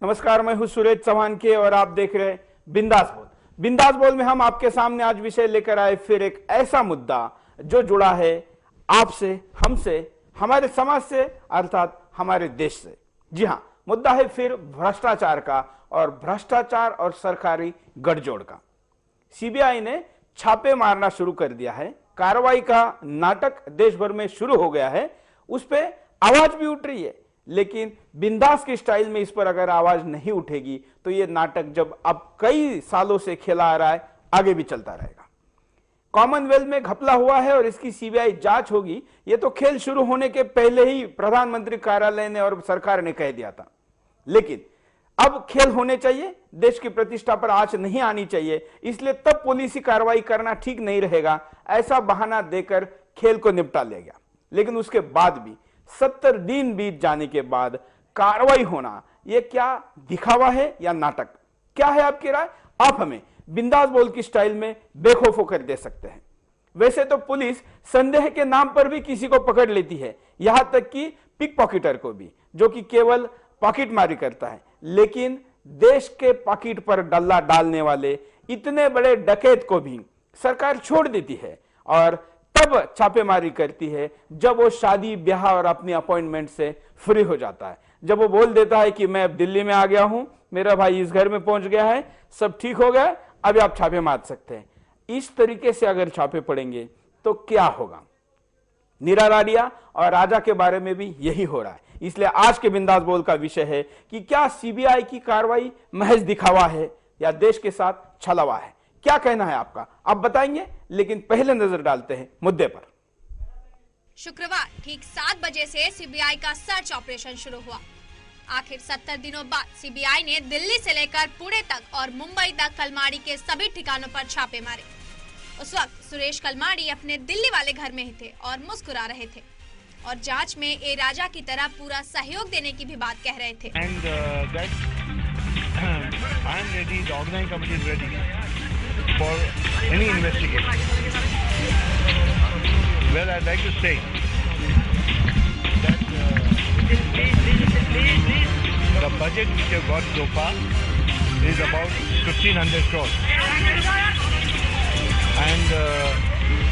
नमस्कार, मैं हूं सुरेश चौहान के और आप देख रहे हैं बिंदास बोल। बिंदास बोल में हम आपके सामने आज विषय लेकर आए फिर एक ऐसा मुद्दा जो जुड़ा है आपसे, हमसे, हमारे समाज से, अर्थात हमारे देश से। जी हां, मुद्दा है फिर भ्रष्टाचार का और भ्रष्टाचार और सरकारी गठजोड़ का। सीबीआई ने छापे मारना शुरू कर दिया है। कार्रवाई का नाटक देश भर में शुरू हो गया है। उस पर आवाज भी उठ रही है, लेकिन बिंदास के स्टाइल में इस पर अगर आवाज नहीं उठेगी तो यह नाटक जब अब कई सालों से खेला आ रहा है, आगे भी चलता रहेगा। कॉमनवेल्थ में घपला हुआ है और इसकी सीबीआई जांच होगी, यह तो खेल शुरू होने के पहले ही प्रधानमंत्री कार्यालय ने और सरकार ने कह दिया था। लेकिन अब खेल होने चाहिए, देश की प्रतिष्ठा पर आंच नहीं आनी चाहिए, इसलिए तब पुलिसी कार्रवाई करना ठीक नहीं रहेगा, ऐसा बहाना देकर खेल को निपटा लिया गया। लेकिन उसके बाद भी 70 दिन बीत जाने के बाद कार्रवाई होना, यह क्या दिखावा है या नाटक? क्या है आपकी राय? आप हमें बिंदास बोल की स्टाइल में बेखौफ होकर दे सकते हैं। वैसे तो पुलिस संदेह के नाम पर भी किसी को पकड़ लेती है, यहां तक कि पिक पॉकेटर को भी, जो कि केवल पॉकेट मारी करता है। लेकिन देश के पॉकेट पर डल्ला डालने वाले इतने बड़े डकैत को भी सरकार छोड़ देती है और तब छापेमारी करती है जब वो शादी ब्याह और अपनी अपॉइंटमेंट से फ्री हो जाता है, जब वो बोल देता है कि मैं अब दिल्ली में आ गया हूं, मेरा भाई इस घर में पहुंच गया है, सब ठीक हो गया, अभी आप छापे मार सकते हैं। इस तरीके से अगर छापे पड़ेंगे तो क्या होगा? नीरा राडिया और राजा के बारे में भी यही हो रहा है। इसलिए आज के बिंदास बोल का विषय है कि क्या सीबीआई की कार्रवाई महज दिखावा है या देश के साथ छलावा है? क्या कहना है आपका, आप बताएंगे। लेकिन पहले नजर डालते हैं मुद्दे पर। शुक्रवार ठीक 7 बजे से सीबीआई का सर्च ऑपरेशन शुरू हुआ। आखिर 70 दिनों बाद सीबीआई ने दिल्ली से लेकर पुणे तक और मुंबई तक कलमाड़ी के सभी ठिकानों पर छापे मारे। उस वक्त सुरेश कलमाड़ी अपने दिल्ली वाले घर में ही थे और मुस्कुरा रहे थे और जांच में ए राजा की तरह पूरा सहयोग देने की भी बात कह रहे थे। For any investigation. Well, I'd like to say that the budget which I've got so far is about 1,500 crores. And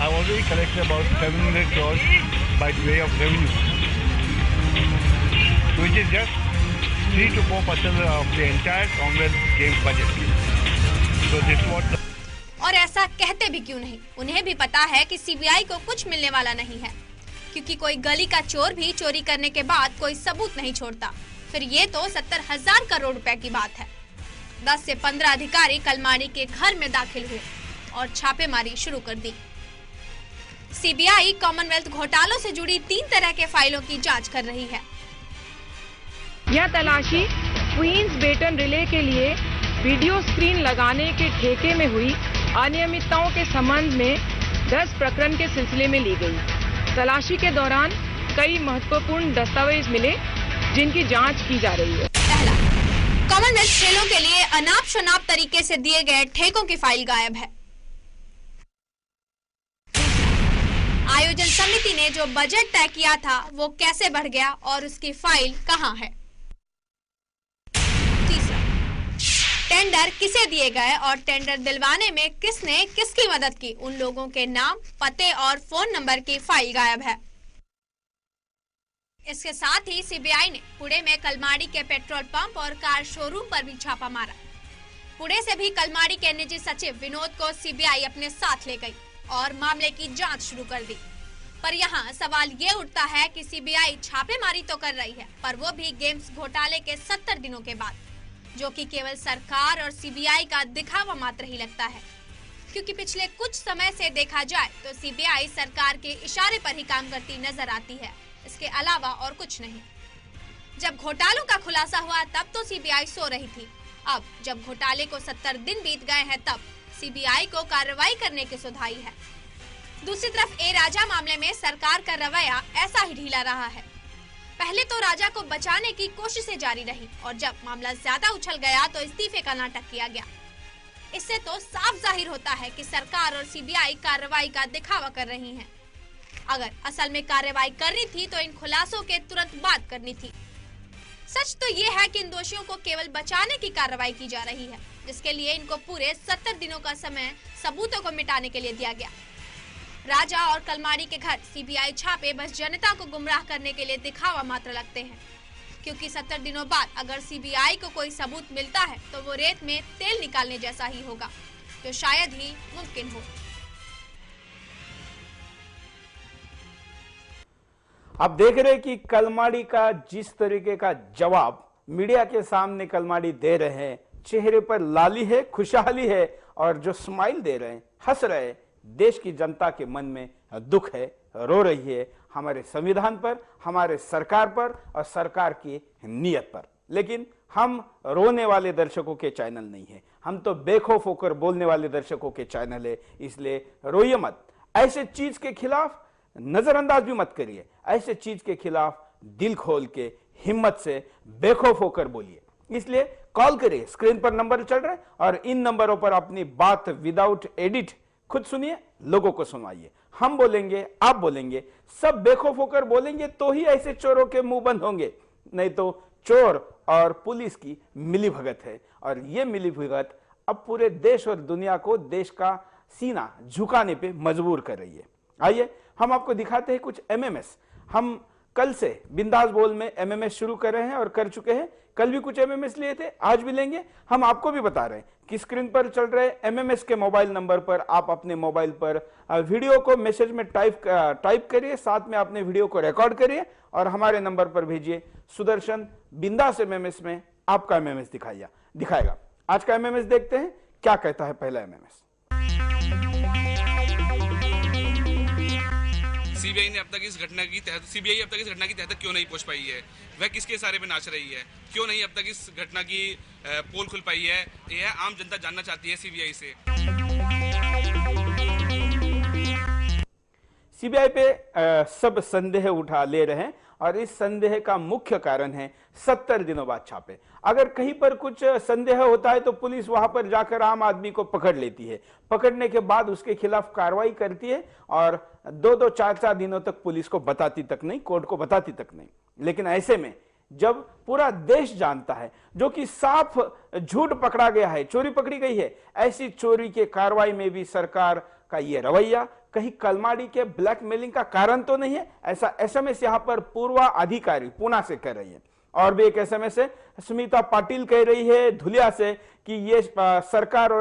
I've already collected about 700 crores by way of revenue, which is just 3 to 4% of the entire Commonwealth Games budget. So this is what और ऐसा कहते भी क्यों नहीं? उन्हें भी पता है कि सीबीआई को कुछ मिलने वाला नहीं है, क्योंकि कोई गली का चोर भी चोरी करने के बाद कोई सबूत नहीं छोड़ता। फिर ये तो 70,000 करोड़ रुपए की बात है। 10 से 15 अधिकारी कलमाड़ी के घर में दाखिल हुए और छापेमारी शुरू कर दी। सीबीआई कॉमनवेल्थ घोटालों से जुड़ी 3 तरह के फाइलों की जांच कर रही है। यह तलाशी क्वींस बेटन रिले के लिए वीडियो स्क्रीन लगाने के ठेके में हुई अनियमितताओं के संबंध में 10 प्रकरण के सिलसिले में ली गई। तलाशी के दौरान कई महत्वपूर्ण दस्तावेज मिले जिनकी जांच की जा रही है। पहला, कॉमनवेल्थ खेलों के लिए अनाप शनाप तरीके से दिए गए ठेकों की फाइल गायब है। आयोजन समिति ने जो बजट तय किया था वो कैसे बढ़ गया और उसकी फाइल कहां है? टेंडर किसे दिए गए और टेंडर दिलवाने में किसने किसकी मदद की, उन लोगों के नाम, पते और फोन नंबर की फाइल गायब है। इसके साथ ही सीबीआई ने पुणे में कलमाड़ी के पेट्रोल पंप और कार शोरूम पर भी छापा मारा। पुणे से भी कलमाड़ी के निजी सचिव विनोद को सीबीआई अपने साथ ले गई और मामले की जांच शुरू कर दी। पर यहाँ सवाल ये उठता है कि सीबीआई छापेमारी तो कर रही है, पर वो भी गेम्स घोटाले के 70 दिनों के बाद, जो कि केवल सरकार और सीबीआई का दिखावा मात्र ही लगता है। क्योंकि पिछले कुछ समय से देखा जाए तो सीबीआई सरकार के इशारे पर ही काम करती नजर आती है, इसके अलावा और कुछ नहीं। जब घोटालों का खुलासा हुआ तब तो सीबीआई सो रही थी। अब जब घोटाले को 70 दिन बीत गए हैं तब सीबीआई को कार्रवाई करने की सुध आई है। दूसरी तरफ ए राजा मामले में सरकार का रवैया ऐसा ही ढीला रहा है। पहले तो राजा को बचाने की कोशिशें जारी रही और जब मामला ज्यादा उछल गया तो इस्तीफे का नाटक किया गया। इससे तो साफ जाहिर होता है कि सरकार और सीबीआई कार्रवाई का दिखावा कर रही हैं। अगर असल में कार्रवाई करनी थी तो इन खुलासों के तुरंत बाद करनी थी। सच तो ये है कि इन दोषियों को केवल बचाने की कार्रवाई की जा रही है, जिसके लिए इनको पूरे 70 दिनों का समय सबूतों को मिटाने के लिए दिया गया। राजा और कलमाड़ी के घर सीबीआई छापे बस जनता को गुमराह करने के लिए दिखावा मात्र लगते हैं, क्योंकि 70 दिनों बाद अगर सीबीआई को कोई सबूत मिलता है तो वो रेत में तेल निकालने जैसा ही होगा, जो शायद ही मुमकिन हो। आप देख रहे हैं कि कलमाड़ी का जिस तरीके का जवाब मीडिया के सामने कलमाड़ी दे रहे हैं, चेहरे पर लाली है, खुशहाली है और जो स्माइल दे रहे हैं, हंस रहे हैं। देश की जनता के मन में दुख है, रो रही है हमारे संविधान पर, हमारे सरकार पर और सरकार की नीयत पर। लेकिन हम रोने वाले दर्शकों के चैनल नहीं है, हम तो बेखौफ होकर बोलने वाले दर्शकों के चैनल है। इसलिए रोइए मत, ऐसे चीज के खिलाफ नजरअंदाज भी मत करिए, ऐसे चीज के खिलाफ दिल खोल के हिम्मत से बेखौफ होकर बोलिए। इसलिए कॉल करिए, स्क्रीन पर नंबर चल रहे हैं और इन नंबरों पर अपनी बात विदाउट एडिट खुद सुनिए, लोगों को सुनवाइए। हम बोलेंगे, आप बोलेंगे, सब बेखौफ होकर बोलेंगे तो ही ऐसे चोरों के मुंह बंद होंगे, नहीं तो चोर और पुलिस की मिलीभगत है और ये मिलीभगत अब पूरे देश और दुनिया को देश का सीना झुकाने पे मजबूर कर रही है। आइए हम आपको दिखाते हैं कुछ एमएमएस। हम कल से बिंदास बोल में एमएमएस शुरू कर रहे हैं और कर चुके हैं। कल भी कुछ एमएमएस लिए थे, आज भी लेंगे। हम आपको भी बता रहे हैं कि स्क्रीन पर चल रहे एमएमएस के मोबाइल नंबर पर आप अपने मोबाइल पर वीडियो को मैसेज में टाइप करिए, साथ में अपने वीडियो को रिकॉर्ड करिए और हमारे नंबर पर भेजिए। सुदर्शन बिंदास एमएमएस में आपका एमएमएस दिखाएगा। आज का एमएमएस देखते हैं, क्या कहता है पहला एमएमएस। सीबीआई अब तक इस घटना की तह तक क्यों नहीं पहुंच पाई है? वह किसके इशारे पे नाच रही है? क्यों नहीं अब तक इस घटना की पोल खुल पाई है? यह आम जनता जानना चाहती है सीबीआई से। सीबीआई पे सब संदेह उठा ले रहे हैं और इस संदेह का मुख्य कारण है 70 दिनों बाद छापे। अगर कहीं पर कुछ संदेह होता है तो पुलिस वहां पर जाकर आम आदमी को पकड़ लेती है, पकड़ने के बाद उसके खिलाफ कार्रवाई करती है और 2-2, 4-4 दिनों तक पुलिस को बताती तक नहीं, कोर्ट को बताती तक नहीं। लेकिन ऐसे में जब पूरा देश जानता है, जो कि साफ झूठ पकड़ा गया है, चोरी पकड़ी गई है, ऐसी चोरी के कार्रवाई में भी सरकार का ये रवैया कहीं कलमाड़ी के ब्लैकमेलिंग का कारण तो नहीं है? ऐसा एसएमएस यहां पर पूर्वा अधिकारी पुणे से कर रही है। और भी एक एसएमएस है, स्मिता पाटिल कह रही है धुलिया से कि ये सरकार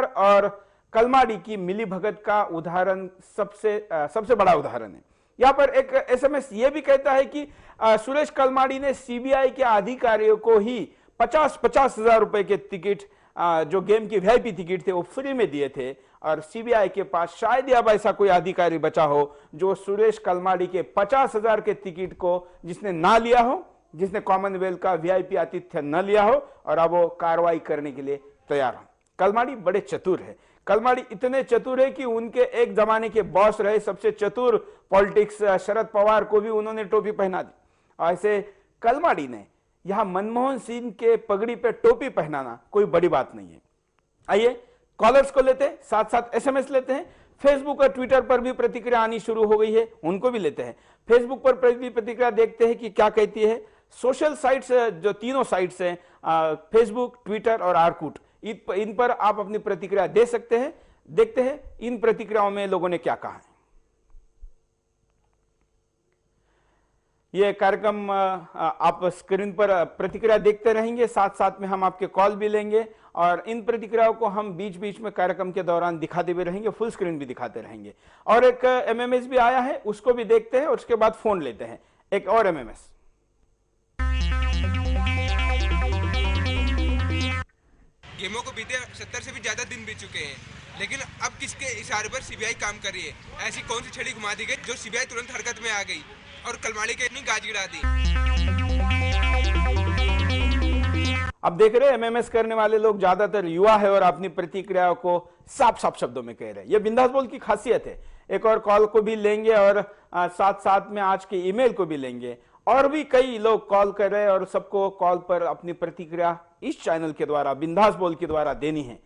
और कलमाड़ी की मिलीभगत का उदाहरण सबसे बड़ा उदाहरण है। यहां पर एक एसएमएस ये भी कहता है कि सुरेश कलमाड़ी ने सीबीआई के अधिकारियों को ही 50-50 हजार रुपए के टिकट, जो गेम की वीआईपी टिकट थे, वो फ्री में दिए थे और सीबीआई के पास शायद अब ऐसा कोई अधिकारी बचा हो जो सुरेश कलमाड़ी के 50,000 के टिकट को जिसने ना लिया हो, जिसने कॉमनवेल्थ का वीआईपी आतिथ्य न लिया हो और अब वो कार्रवाई करने के लिए तैयार हो। कलमाड़ी बड़े चतुर है। कलमाड़ी इतने चतुर है कि उनके एक जमाने के बॉस रहे सबसे चतुर पॉलिटिक्स शरद पवार को भी उन्होंने टोपी पहना दी। ऐसे कलमाड़ी ने यहां मनमोहन सिंह के पगड़ी पे टोपी पहनाना कोई बड़ी बात नहीं है। आइए कॉलर्स को लेते हैं, साथ साथ एसएमएस लेते हैं। फेसबुक और ट्विटर पर भी प्रतिक्रिया आनी शुरू हो गई है, उनको भी लेते हैं। फेसबुक पर प्रतिक्रिया देखते हैं कि क्या कहती है। सोशल साइट्स, जो तीनों साइट्स हैं, फेसबुक, ट्विटर और आर्कुट, इन पर आप अपनी प्रतिक्रिया दे सकते हैं। देखते हैं इन प्रतिक्रियाओं में लोगों ने क्या कहा है। ये कार्यक्रम आप स्क्रीन पर प्रतिक्रिया देखते रहेंगे, साथ साथ में हम आपके कॉल भी लेंगे और इन प्रतिक्रियाओं को हम बीच बीच में कार्यक्रम के दौरान दिखाते भी रहेंगे, फुल स्क्रीन भी दिखाते रहेंगे। और एक एमएमएस भी आया है, उसको भी देखते हैं और उसके बाद फोन लेते हैं। एक और एमएमएस। गेमों को बीते 70 से भी ज्यादा दिन बीत चुके हैं, लेकिन अब किसके इशारे पर सीबीआई काम कर रही है? ऐसी कौन सी छड़ी घुमा दी गई जो सीबीआई तुरंत हरकत में आ गई और कलमाड़ी के इतनी गाज गिरा दी? अब देख रहे हैं एमएमएस करने वाले लोग ज्यादातर युवा है और अपनी प्रतिक्रियाओं को साफ साफ शब्दों में कह रहे हैं। यह बिंदास बोल की खासियत है। एक और कॉल को भी लेंगे और साथ साथ में आज के ईमेल को भी लेंगे। और भी कई लोग कॉल कर रहे हैं और सबको कॉल पर अपनी प्रतिक्रिया इस चैनल के द्वारा, बिंदास बोल के द्वारा देनी है।